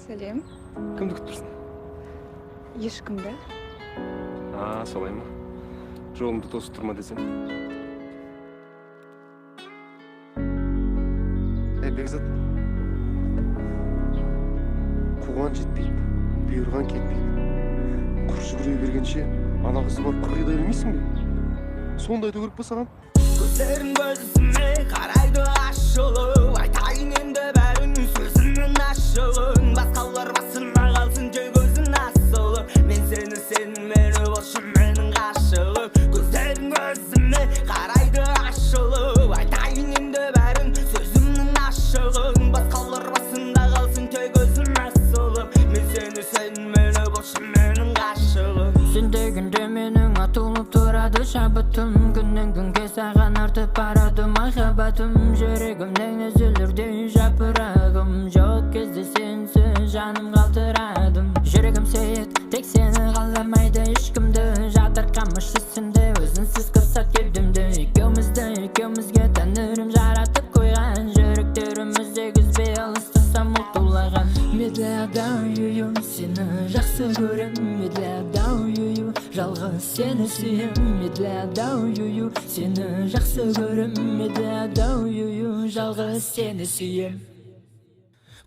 Сәлем. Кімді күттірсің? Ешкімді. Солай ма? Жолымды тосып тұрма десем. Бекзат, қуған жетпейді, бұйырған кетпейді. Құр жүгіре бергенше, ана қызы бар қырғидай білмейсің бе? Сондайды көріп па саған? Көздерің көзіме қарайды ашылып, айтайын енді бәрін сөзімнің ашылын. Басқалар басына қалсын жай көзін асылып, мен сені мені болшы менің ғашығым. Көздерің көзіме қарайды ашылып, айтайын енді бәрін сөзімнің ашылын. Басқалар басында қалсын жай көзін асылып, мен сені мені болшы менің ғашығым. Сен дегенде менің атылып тұрады шабытым, күннен күнге саған артып барады махаббатым. Жүрегімнен үзілердей жапырағым, жоқ кезде сенсіз жаным қалтырадым. Жүрегім сүйет, тек сені қаламайды ешкімді, жатырқамыш үстінде өзінсіз қысат кеудемді. Екеумізге тәңірім жаратып қойған, жүректерімізде күзбе алыстасам ұлтулаған. Медлядаю, сені жақсы көрем, медлядаю, жалғыз сені сүйем. Медлядаю, сені жақсы көрем, медлядаю, жалғыз сені сүйем.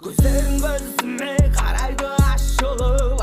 Көздерің көзіме қарайды ашылып,